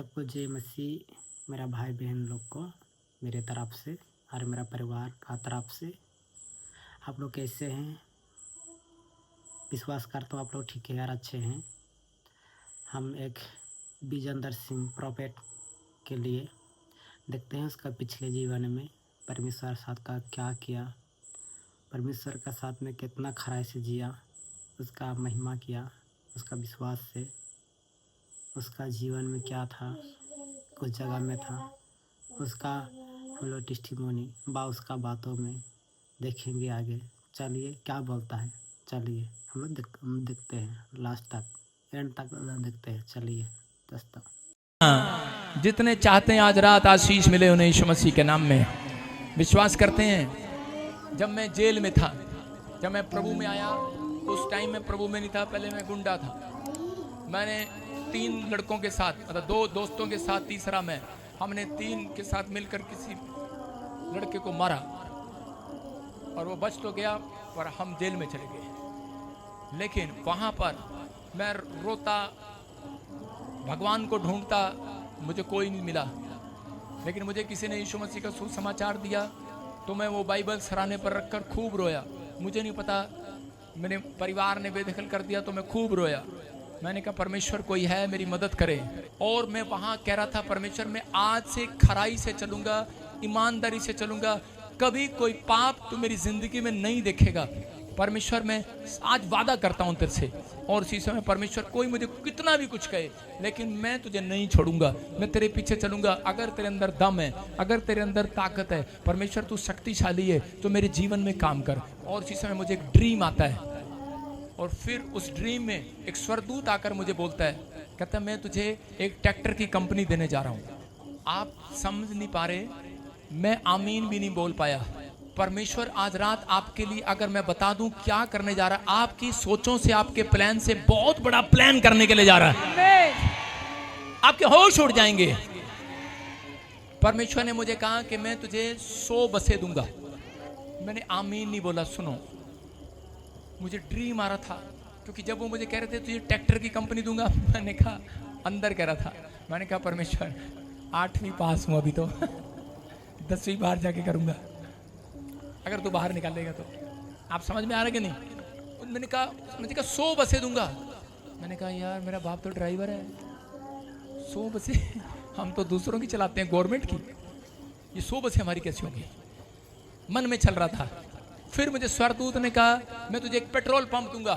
सबको जय मसीह। मेरा भाई बहन लोग को मेरे तरफ से और मेरा परिवार का तरफ से आप लोग कैसे हैं? विश्वास करता हूँ आप लोग ठीक है यार, अच्छे हैं। हम एक विजेंद्र सिंह प्रॉफेट के लिए देखते हैं उसका पिछले जीवन में परमेश्वर साथ का क्या किया, परमेश्वर का साथ में कितना खराई से जिया, उसका महिमा किया, उसका विश्वास से उसका जीवन में क्या था, कुछ जगह में था उसका हम लोग टेस्टिमोनी बा उसका बातों में देखेंगे आगे। चलिए क्या बोलता है, चलिए हम लोग देखते हैं लास्ट तक, एंड तक देखते हैं। चलिए दोस्तों, जितने चाहते हैं आज रात आशीष मिले उन्हें यीशु मसीह के नाम में विश्वास करते हैं। जब मैं जेल में था, जब मैं प्रभु में आया, उस टाइम में प्रभु में नहीं था, पहले मैं गुंडा था। मैंने 3 लड़कों के साथ, मतलब 2 दोस्तों के साथ, तीसरा मैं, हमने 3 के साथ मिलकर किसी लड़के को मारा और वो बच तो गया पर हम जेल में चले गए। लेकिन वहां पर मैं रोता, भगवान को ढूंढता, मुझे कोई नहीं मिला। लेकिन मुझे किसी ने यीशु मसीह का सुसमाचार दिया तो मैं वो बाइबल सराहने पर रखकर खूब रोया। मुझे नहीं पता, मेरे परिवार ने बेदखल कर दिया तो मैं खूब रोया। मैंने कहा परमेश्वर कोई है मेरी मदद करे। और मैं वहाँ कह रहा था परमेश्वर मैं आज से खराई से चलूँगा, ईमानदारी से चलूँगा, कभी कोई पाप तो मेरी ज़िंदगी में नहीं देखेगा। परमेश्वर मैं आज वादा करता हूँ तेरे से। और इसी समय परमेश्वर कोई मुझे कितना भी कुछ कहे, लेकिन मैं तुझे नहीं छोड़ूंगा, मैं तेरे पीछे चलूंगा। अगर तेरे अंदर दम है, अगर तेरे अंदर ताकत है, परमेश्वर तू शक्तिशाली है, तो मेरे जीवन में काम कर। और इसी समय मुझे एक ड्रीम आता है और फिर उस ड्रीम में एक स्वर्गदूत आकर मुझे बोलता है, कहता है मैं तुझे एक ट्रैक्टर की कंपनी देने जा रहा हूँ। आप समझ नहीं पा रहे, मैं आमीन भी नहीं बोल पाया। परमेश्वर आज रात आपके लिए अगर मैं बता दूं क्या करने जा रहा है, आपकी सोचों से, आपके प्लान से बहुत बड़ा प्लान करने के लिए जा रहा है। आपके होश उड़ जाएंगे। परमेश्वर ने मुझे कहा कि मैं तुझे 100 बसें दूंगा। मैंने आमीन नहीं बोला। सुनो, मुझे ड्रीम आ रहा था, क्योंकि जब वो मुझे कह रहे थे तुझे ट्रैक्टर की कंपनी दूंगा, मैंने कहा, अंदर कह रहा था, मैंने कहा परमेश्वर 8वीं पास हूं अभी तो 10वीं बाहर जाके करूंगा, अगर तू बाहर निकालेगा तो। आप समझ में आ रहा है कि नहीं? मैंने कहा 100 बसें दूंगा। मैंने कहा यार मेरा बाप तो ड्राइवर है, 100 बसें हम तो दूसरों की चलाते हैं, गवर्नमेंट की, ये 100 बसें हमारी कैसी होंगी? मन में चल रहा था। फिर मुझे स्वर्गदूत ने कहा मैं तुझे एक पेट्रोल पंप दूंगा।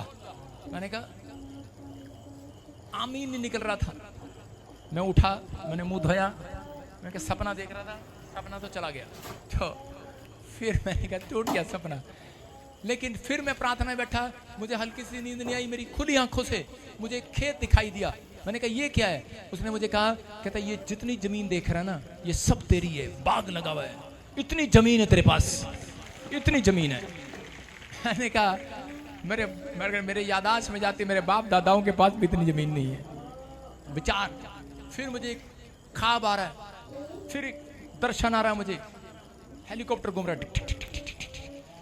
मैंने कहा आमीन नहीं निकल रहा था। मैं उठा, मैंने मुंह धोया, मैंने कहा सपना देख रहा था, सपना तो चला गया। तो फिर मैंने कहा टूट गया सपना। लेकिन फिर मैं प्रार्थना में बैठा, मुझे हल्की सी नींद नहीं आई, मेरी खुली आंखों से मुझे एक खेत दिखाई दिया। मैंने कहा ये क्या है? उसने मुझे कहा, कहता ये जितनी जमीन देख रहा है ना, ये सब तेरी है, बाग लगा हुआ है, इतनी जमीन है तेरे पास, इतनी जमीन है। मैंने कहा मेरे यादाश्त में जाती, मेरे बाप दादाओं के पास भी इतनी जमीन नहीं है। विचार। फिर मुझे एक ख्वाब आ रहा है, फिर एक दर्शन आ रहा है मुझे, हेलीकॉप्टर घूम रहा है,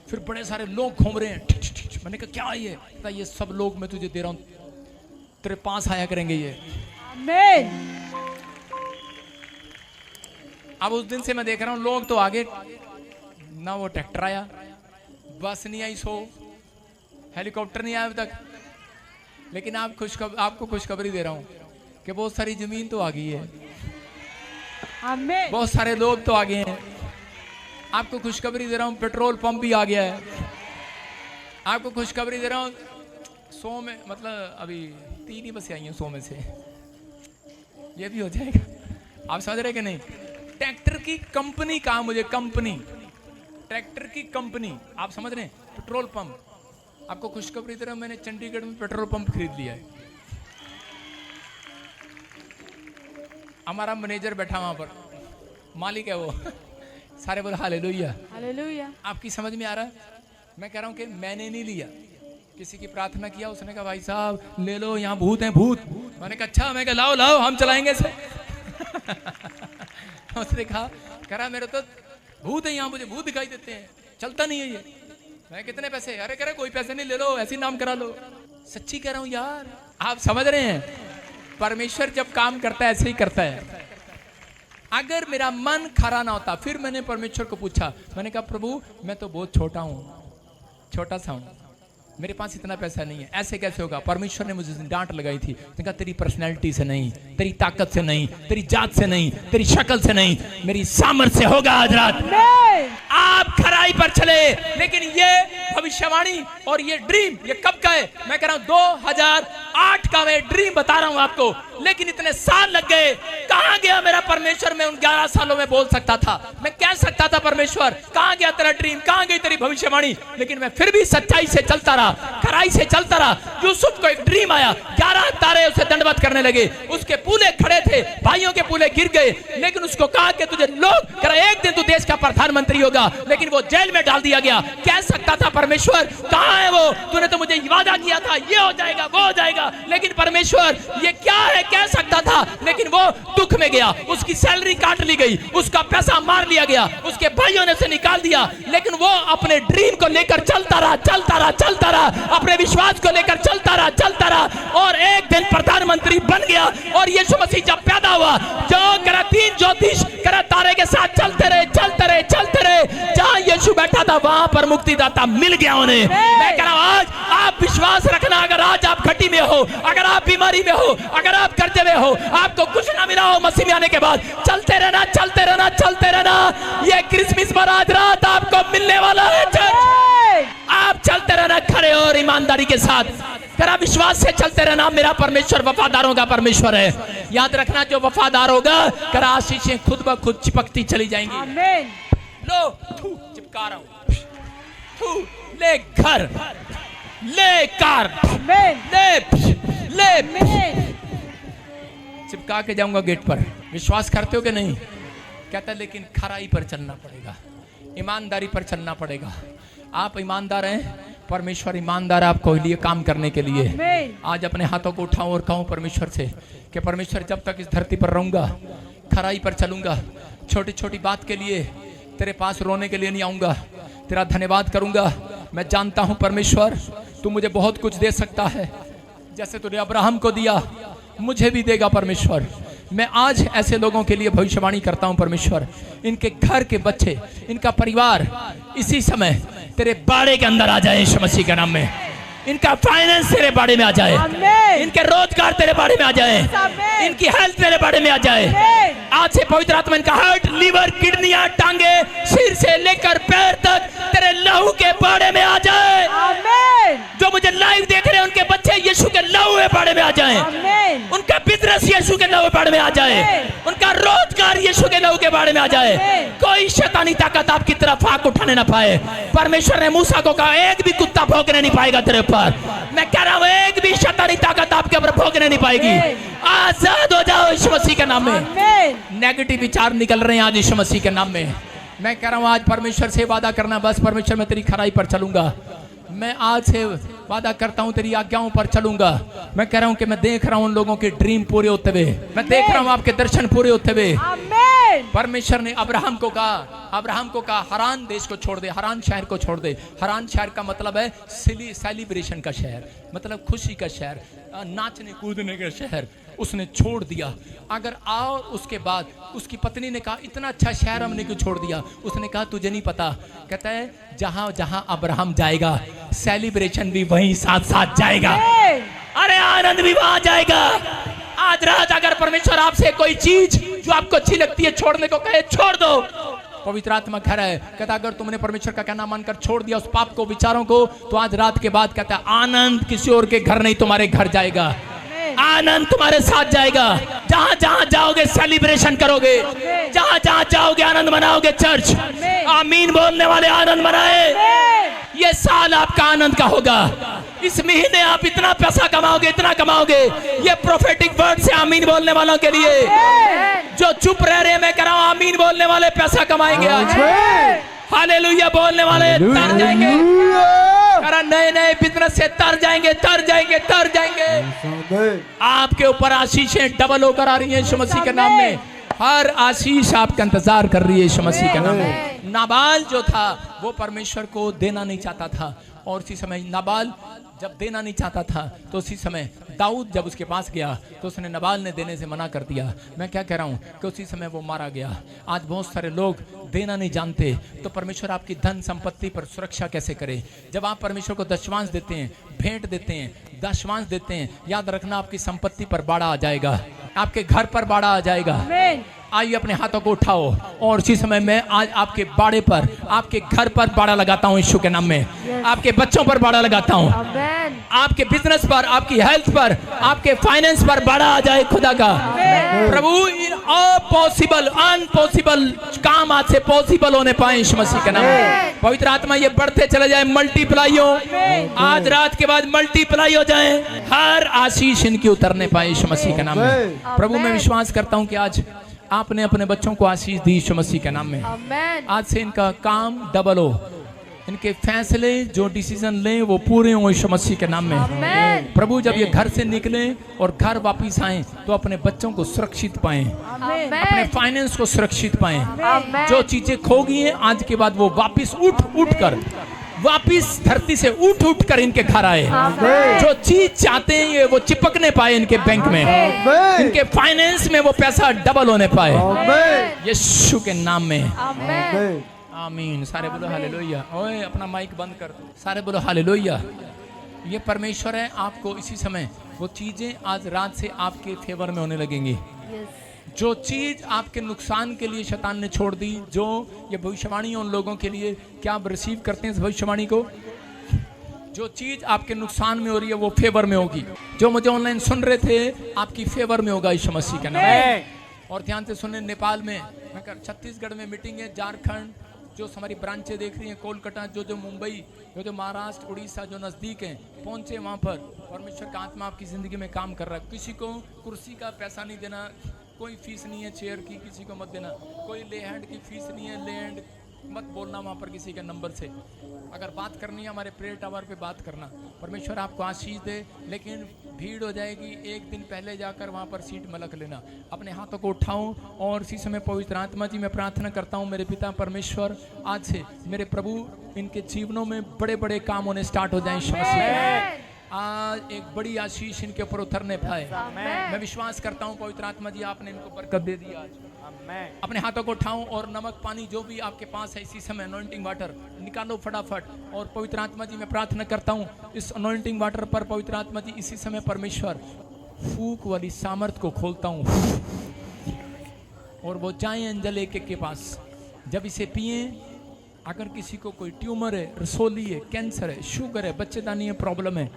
फिर बड़े सारे लोग घूम रहे हैं। मैंने कहा क्या ये? ये सब लोग मैं तुझे दे रहा हूं, तेरे पास आया करेंगे ये। आमीन। अब उस दिन से मैं देख रहा हूं लोग तो आगे, ना वो ट्रैक्टर आया, बस नहीं आई, 100 हेलीकॉप्टर नहीं आया अभी तक। लेकिन आपको खुशखबरी दे रहा हूं कि बहुत सारी जमीन तो आ गई है, आमीन। बहुत सारे लोग तो आ गए हैं। आपको खुशखबरी दे रहा हूँ पेट्रोल पंप भी आ गया है। आपको खुशखबरी दे रहा हूँ 100 में, मतलब अभी 3 ही बसें आई हैं 100 में से, ये भी हो जाएगा। आप समझ रहे कि नहीं? ट्रैक्टर की कंपनी कहा मुझे, कंपनी, ट्रैक्टर की कंपनी, आप समझ रहे हैं? Petrol pump. आपको खुशखबरी दे रहा हूँ, मैंने चंडीगढ़ में पेट्रोल पंप खरीद लिया है। हमारा मैनेजर बैठा वहां पर, मालिक है वो। सारे बोल हालेलुया, हालेलुया। आपकी समझ में आ रहा है? मैं कह रहा हूं कि मैंने नहीं लिया, किसी की प्रार्थना किया, उसने कहा भाई साहब ले लो, यहाँ भूत हैं, भूत। मैंने कहा अच्छा, मैं कहा लाओ लाओ हम चलाएंगे इसे। उसने कहा, कह रहा मेरे तो भूत है यहाँ, मुझे भूत दिखाई देते हैं, चलता नहीं है ये। मैं कितने पैसे? अरे कह रहे कोई पैसे नहीं, ले लो, ऐसे नाम करा लो। सच्ची कह रहा हूँ यार, आप समझ रहे हैं? परमेश्वर जब काम करता है ऐसे ही करता है। अगर मेरा मन खरा ना होता, फिर मैंने परमेश्वर को पूछा, मैंने कहा प्रभु मैं तो बहुत छोटा हूँ, छोटा सा हूँ, मेरे पास इतना पैसा नहीं है, ऐसे कैसे होगा। परमेश्वर ने मुझे डांट लगाई थी, उसने कहा तेरी पर्सनैलिटी से नहीं, तेरी ताकत से नहीं, तेरी जात से नहीं, तेरी शक्ल से नहीं, मेरी सामर्थ्य से होगा। आज रात आप खराई पर चले, लेकिन ये भविष्यवाणी और ये ड्रीम ये कब का है? मैं कह रहा हूं 2008 का मैं ड्रीम बता रहा हूं आपको, लेकिन इतने साल लग गए। कहां गया मेरा परमेश्वर? मैं उन 11 सालों में बोल सकता था, मैं कह सकता था परमेश्वर कहां गया तेरा ड्रीम, कहां गई तेरी भविष्यवाणी, लेकिन मैं फिर भी सच्चाई से चलता रहा, खराई से चलता रहा। यूसुफ को एक ड्रीम आया, 11 तारे उसे दंडवत करने लगे, उसके पूले खड़े थे, भाइयों के पूले गिर गए, लेकिन उसको कहा कि तुझे लोग कह एक दिन तू देश का प्रधानमंत्री होगा, लेकिन वो जेल में डाल दिया गया। कह सकता था परमेश्वर कहां है वो, तूने तो मुझे वादा किया था ये हो जाएगा वो हो जाएगा, लेकिन परमेश्वर ये क्या है, कह सकता था, लेकिन वो दुख में गया, उसकी सैलरी काट ली गई, उसका पैसा मार लिया गया, उसके भाइयों ने उसे निकाल दिया, लेकिन वो अपने ड्रीम को लेकर चलता रहा, चलता रहा, चलता रहा, अपने विश्वास को लेकर चलता रहा, चलता रहा, और एक दिन प्रधानमंत्री बन गया। और यीशु मसीह जब पैदा हुआ, जो करा 3 ज्योतिष करा तारे के साथ चलते रहे, चलते रहे, चलते रहे, जहां यीशु बैठा था वहां पर मुक्तिदाता मिल गया उन्हें। मैं कह रहा हूं आज आप विश्वास रखना, अगर आज आप घटी में हो, अगर आप बीमारी में हो, अगर आप कर्जे में हो, आपको कुछ ना मिला हो, मसीह में आने के बाद चलते रहना, चलते रहना, चलते रहना। ये क्रिसमस पर आज रात आपको मिलने वाला है चर्च। आप चलते रहना खड़े और ईमानदारी के साथ, तेरा विश्वास से चलते रहना। मेरा परमेश्वर वफादारों का परमेश्वर है। याद रखना जो वफादार होगा कर आशीषें खुद ब खुद चिपकती चली जाएंगी। आमीन। लो चिपका रहा हूं, ले घर, ले कार, ले चिपका के जाऊंगा गेट पर। विश्वास करते हो कि नहीं? कहता है लेकिन खराई पर चलना पड़ेगा, ईमानदारी पर चलना पड़ेगा। आप ईमानदार हैं, परमेश्वर ईमानदार है आपको लिए काम करने के लिए। आज अपने हाथों को उठाऊं और कहूं परमेश्वर से कि परमेश्वर जब तक इस धरती पर रहूंगा, खराई पर चलूंगा, छोटी छोटी बात के लिए तेरे पास रोने के लिए नहीं आऊंगा, तेरा धन्यवाद करूंगा। मैं जानता हूं परमेश्वर तू मुझे बहुत कुछ दे सकता है, जैसे तूने अब्राहम को दिया मुझे भी देगा परमेश्वर। मैं आज ऐसे लोगों के लिए भविष्यवाणी करता हूं परमेश्वर, इनके घर के बच्चे, इनका परिवार इसी समय तेरे बाड़े के अंदर आ जाए यीशु मसीह के नाम में। इनका फाइनेंस तेरे बाड़े में आ जाए, इनके रोजगार तेरे बाड़े में आ जाए, इनकी हेल्थ तेरे बाड़े में आ जाए। आज से पवित्र आत्मा इनका हार्ट, लीवर, किडनियां, टांगे, सिर से लेकर पैर तक तेरे लहू के बाड़े में आ जाए। जो मुझे लाइव देख रहे हैं उनके बच्चे यीशु के लहू के बाड़े में आ जाए, उनका बिजनेस यीशु के लहू के बाड़े में आ जाए, उनका रोजगार यीशु के लहू के बाड़े में आ जाए। कोई शैतानी ताकत आपकी तरफ आंख उठाने ना पाए। परमेश्वर ने मूसा को कहा एक भी कुत्ता भौंकने नहीं पाएगा तेरे पर। मैं कह रहा हूं एक भी शैतानी ताकत आपके ऊपर भौंकने नहीं पाएगी। आजाद हो जाओ यीशु मसीह के नाम में। नेगेटिव विचार निकल रहे हैं आज यीशु मसीह के नाम में। मैं कह रहा हूं आज परमेश्वर से वादा करना, बस परमेश्वर मैं तेरी खराई पर चलूंगा, मैं आज से वादा करता हूं तेरी आज्ञाओं पर चलूंगा। मैं कह रहा हूं कि मैं देख रहा हूं उन लोगों के ड्रीम पूरे होते हुए, मैं देख रहा हूं आपके दर्शन पूरे होते हुए। परमेश्वर ने अब्राहम को कहा हरान देश को छोड़ दे, हरान शहर को छोड़ दे। हरान शहर का मतलब है सेलिब्रेशन का शहर, मतलब खुशी का शहर, नाचने कूदने का शहर। उसने छोड़ दिया। अगर आओ उसके बाद उसकी पत्नी ने कहा इतना अच्छा शहर हमने क्यों छोड़ दिया? उसने कहा तुझे नहीं पता, कहता है जहां जहां अब्राहम जाएगा सेलिब्रेशन भी वहीं साथ साथ जाएगा, अरे आनंद भी वहां जाएगा। आज रात अगर परमेश्वर आपसे कोई चीज जो आपको अच्छी लगती है छोड़ने को कहे, छोड़ दो। पवित्र आत्मा कह रहा है, कहता अगर तुमने परमेश्वर का कहना मानकर छोड़ दिया उस पाप को, विचारों को, तो आज रात के बाद कहता है आनंद किसी और के घर नहीं तुम्हारे घर जाएगा, आनंद तुम्हारे साथ जाएगा। जहां जहां जाओगे सेलिब्रेशन करोगे, जहां जहां जाओगे आनंद मनाओगे। चर्च आमीन बोलने वाले आनंद मनाए। ये साल आपका आनंद का होगा। इस महीने आप इतना पैसा कमाओगे, इतना कमाओगे। ये प्रोफेटिक वर्ड से आमीन बोलने वालों के लिए, जो चुप रह रहे हैं मैं कह रहा हूं आमीन बोलने वाले पैसा कमाएंगे आज। हालेलुया बोलने वाले तर जाएंगे, नए नए बिजनेस से तर जाएंगे, तर जाएंगे, तर जाएंगे। आपके ऊपर आशीषें डबल होकर आ रही हैं यीशु मसीह के नाम में। हर आशीष आपका इंतजार कर रही है यीशु मसीह के नाम में। नाबाल जो था वो परमेश्वर को देना नहीं चाहता था, और उसी समय नाबाल जब देना नहीं चाहता था तो उसी समय दाऊद जब उसके पास गया तो उसने नाबाल ने देने से मना कर दिया। मैं क्या कह रहा हूँ कि उसी समय वो मारा गया। आज बहुत सारे लोग देना नहीं जानते, तो परमेश्वर आपकी धन संपत्ति पर सुरक्षा कैसे करे? जब आप परमेश्वर को दशवांश देते हैं, भेंट देते हैं, दशवांश देते हैं, याद रखना आपकी संपत्ति पर बाड़ा आ जाएगा, आपके घर पर बाड़ा आ जाएगा। आइए अपने हाथों को उठाओ और इसी समय मैं आज आपके बाड़े पर, आपके घर पर बाड़ा लगाता हूँ यीशु के नाम में। आपके बच्चों पर बाड़ा लगाता हूँ, आपके बिजनेस पर, आपकी हेल्थ पर, आपके फाइनेंस पर बाड़ा आ जाए खुदा का। प्रभु इन अपॉसिबल अनपॉसिबल काम आज से पॉसिबल होने पाए यीशु मसीह के नाम में। पवित्र आत्मा ये बढ़ते चले जाए, मल्टीप्लाई हो, आज रात के बाद मल्टीप्लाई हो जाए, हर आशीष इनकी उतरने पाए यीशु मसीह के नाम में। प्रभु मैं विश्वास करता हूँ कि आज आपने अपने बच्चों को आशीष दी यीशु मसीह के नाम में। आज से इनका काम डबल हो, इनके फैसले जो डिसीजन लें वो पूरे हों यीशु मसीह के नाम में। प्रभु जब ये घर से निकले और घर वापिस आए तो अपने बच्चों को सुरक्षित पाएं, अपने फाइनेंस को सुरक्षित पाएं। जो चीजें खो गई हैं आज के बाद वो वापिस उठ कर वापिस धरती से उठ कर इनके घर आए। जो चीज चाहते हैं ये वो चिपकने पाए इनके बैंक में, इनके फाइनेंस में वो पैसा डबल होने पाए यीशु के नाम में। आमीन। सारे बोलो हालेलुया। ओए अपना माइक बंद कर दो, सारे बोलो हालेलुया। ये परमेश्वर है, आपको इसी समय वो चीजें आज रात से आपके फेवर में होने लगेंगी। जो चीज आपके नुकसान के लिए शैतान ने छोड़ दी, जो ये भविष्यवाणी उन लोगों के लिए, क्या आप रिसीव करते हैं इस भविष्यवाणी को? जो चीज आपके नुकसान में हो रही है वो फेवर में होगी। जो मुझे ऑनलाइन सुन रहे थे आपकी फेवर में होगा यीशु मसीह का नाम। और ध्यान से सुने, नेपाल में, छत्तीसगढ़ में मीटिंग है, झारखंड जो हमारी ब्रांचें देख रही हैं, कोलकाता, जो मुंबई, जो महाराष्ट्र, उड़ीसा जो नज़दीक हैं, पहुंचे वहाँ पर। परमेश्वर का आत्मा आपकी ज़िंदगी में काम कर रहा है। किसी को कुर्सी का पैसा नहीं देना, कोई फीस नहीं है चेयर की, किसी को मत देना। कोई ले हैंड की फीस नहीं है, ले हैंड मत बोलना वहाँ पर किसी के नंबर से। अगर बात करनी है हमारे प्रेयर टावर पे बात करना। परमेश्वर आपको आशीष दे, लेकिन भीड़ हो जाएगी, एक दिन पहले जाकर वहाँ पर सीट मलक लेना। अपने हाथों को उठाऊं और इसी समय पवित्र आत्मा जी मैं प्रार्थना करता हूँ मेरे पिता परमेश्वर, आज से मेरे प्रभु इनके जीवनों में बड़े बड़े काम होने स्टार्ट हो जाएं। आज एक बड़ी आशीष इनके ऊपर उतरने पाए। मैं विश्वास करता हूँ पवित्र आत्मा जी आपने इनको बरकत दे दी। आज अपने हाथों को उठाऊं और नमक पानी जो भी आपके पास है इसी समय अनॉइंटिंग वाटर निकालो फटाफट। और पवित्र आत्मा जी मैं प्रार्थना करता हूँ इस अनॉइंटिंग वाटर पर पवित्र आत्मा जी इसी समय परमेश्वर फूक वाली सामर्थ को खोलता हूँ और वो जाए अंजल एक के पास। जब इसे पिए, अगर किसी को कोई ट्यूमर है, रसोली है, कैंसर है, शुगर है, बच्चेदानी है, प्रॉब्लम है,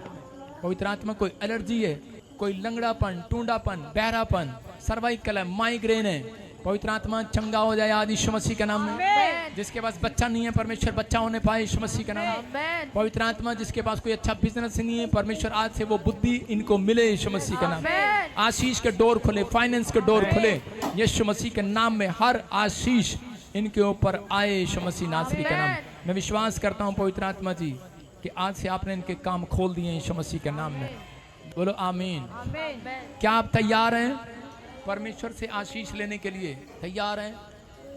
पवित्र आत्मा कोई एलर्जी है, कोई लंगड़ापन, टूंडापन, बहरापन, सर्वाइकल है, माइग्रेन है, पवित्र आत्मा चंगा हो जाए आज यीशु मसीह के नाम में। जिसके पास बच्चा नहीं है परमेश्वर बच्चा होने पाए यीशु मसीह के नाम में। पवित्र आत्मा जिसके पास कोई अच्छा बिजनेस नहीं है परमेश्वर आज से वो बुद्धि इनको मिले यीशु मसीह के नाम में। आशीष के डोर खुले, फाइनेंस के डोर खुले यीशु मसीह के नाम में। हर आशीष इनके ऊपर आए यीशु मसीह नासरी के नाम। मैं विश्वास करता हूँ पवित्र आत्मा जी कि आज से आपने इनके काम खोल दिए यीशु मसीह के नाम में। बोलो आमीन। क्या आप तैयार हैं परमेश्वर से आशीष लेने के लिए? तैयार हैं?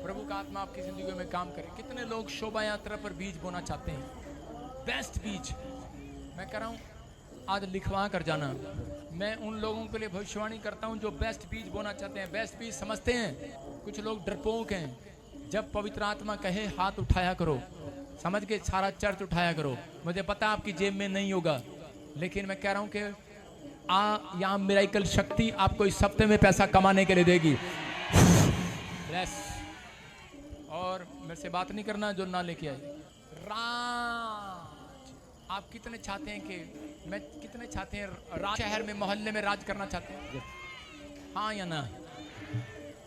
प्रभु का आत्मा आपकी जिंदगी में काम करे। कितने लोग शोभा यात्रा पर बीज बोना चाहते हैं? बेस्ट बीज मैं कह रहा हूँ आज लिखवा कर जाना। मैं उन लोगों के लिए भविष्यवाणी करता हूँ जो बेस्ट बीज बोना चाहते हैं। बेस्ट बीज समझते हैं? कुछ लोग डरपोक हैं। जब पवित्र आत्मा कहे हाथ उठाया करो, समझ के सारा चर्च उठाया करो। मुझे पता आपकी जेब में नहीं होगा, लेकिन मैं कह रहा हूँ कि यहाँ मिराकल शक्ति आपको इस हफ्ते में पैसा कमाने के लिए देगी। और मेरे से बात नहीं करना जो ना लेके आए। राज आप कितने चाहते हैं कि मैं कितने चाहते हैं राज शहर में मोहल्ले में राज करना चाहते हैं? हाँ या ना?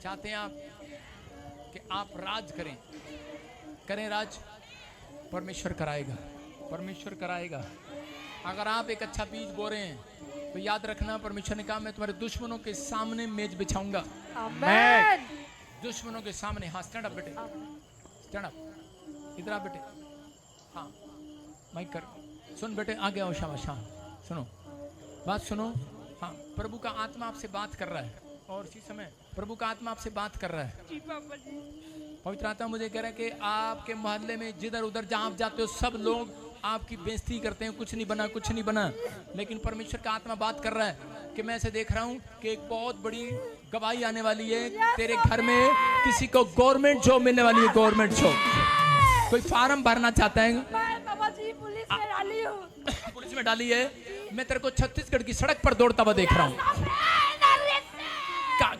चाहते हैं आप कि आप राज करें राज? परमेश्वर कराएगा, परमेश्वर कराएगा। अगर आप एक अच्छा बीज बो रहे हैं तो याद रखना परमेश्वर ने कहा मैं तुम्हारे दुश्मनों के सामने मेज बिछाऊंगा। आमीन। दुश्मनों के सामने। हाँ स्टैंड अप बेटे, स्टैंड अप। इधर आ बेटे। हाँ माइक कर। सुन बेटे, आगे आओ। शाबाश। हाँ सुनो, बात सुनो। हाँ प्रभु का आत्मा आपसे बात कर रहा है और इसी समय प्रभु का आत्मा आपसे बात कर रहा है। पवित्र आत्मा मुझे कह रहा है कि आपके मोहल्ले में जिधर उधर जहाँ आप जाते हो सब लोग आपकी बेइज्जती करते हैं, कुछ नहीं बना, कुछ नहीं बना। लेकिन परमेश्वर का आत्मा बात कर रहा है कि मैं ऐसे देख रहा हूँ कि एक बहुत बड़ी गवाही आने वाली है तेरे घर में। किसी को गवर्नमेंट जॉब मिलने वाली है, गवर्नमेंट जॉब। कोई फार्म भरना चाहता है? बाबा जी पुलिस में डाली हूँ। पुलिस में डाली है। मैं तेरे को छत्तीसगढ़ की सड़क पर दौड़ता हुआ देख रहा हूँ।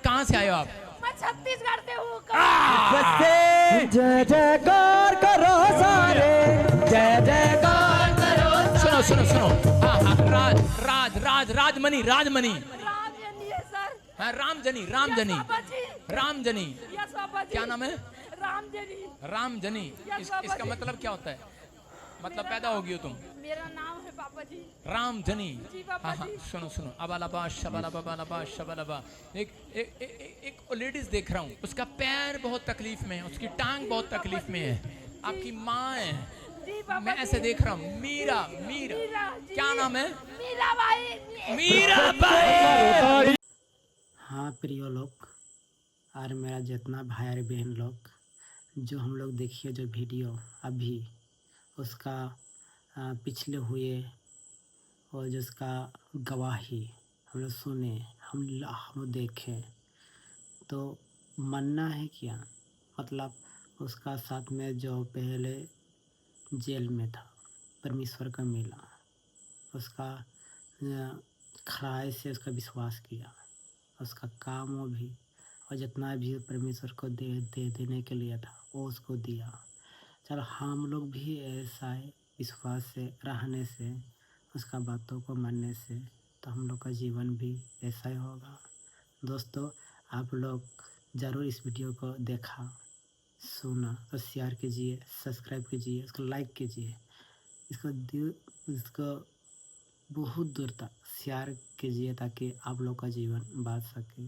कहाँ से आए हो आप? मैं छत्तीसगढ़ से हूँ। जय जयकार करो सारे, जय जयकार करो। सुनो सुनो सुनो, हाँ हाँ, राज राज राज राजमणि, राजमणि, रामजनी है सर। हाँ, रामजनी, रामजनी, बाबा जी। रामजनी। यस बाबा जी। क्या नाम है? रामजनी। रामजनी। इसका जी। मतलब क्या होता है? मतलब पैदा होगी हो तुम? मेरा नाम है बाबा जी। रामजनी। जी बाबा हाँ हाँ, जी। सुनो सुनो, अबालाबा शबालाबा बालाबा शबालाबा। एक लेडीज देख रहा हूँ, उसका पैर बहुत तकलीफ में है, उसकी टांग बहुत तकलीफ में है। आपकी माँ है। जी बाबा मैं ऐसे देख रहा हूँ, मीरा, मीरा, जी। क्या नाम है? मीरा भाई। मीरा बाई। हाँ प्रिय लोग, और मेरा जितना भाई और बहन लोग, जो हम लोग देखिए जो वीडियो अभी उसका पिछले हुए और जिसका गवाही हम लोग सुने, हम देखें, तो मानना है क्या? मतलब उसका साथ में जो पहले जेल में था, परमेश्वर का मिला, उसका खराई से उसका विश्वास किया, उसका काम वो भी, और जितना भी परमेश्वर को देने के लिए था वो उसको दिया। चलो हम लोग भी ऐसा है, विश्वास से रहने से, उसका बातों को मानने से, तो हम लोग का जीवन भी ऐसा ही होगा। दोस्तों, आप लोग ज़रूर इस वीडियो को देखा, सुना और शेयर कीजिए, सब्सक्राइब कीजिए, इसको लाइक कीजिए, इसको बहुत दूर तक शेयर कीजिए ताकि आप लोग का जीवन बच सके,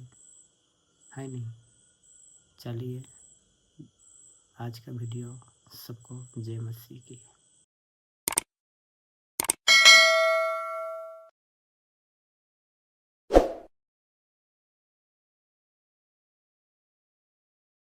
है नहीं? चलिए, आज का वीडियो सबको जय मसीह की।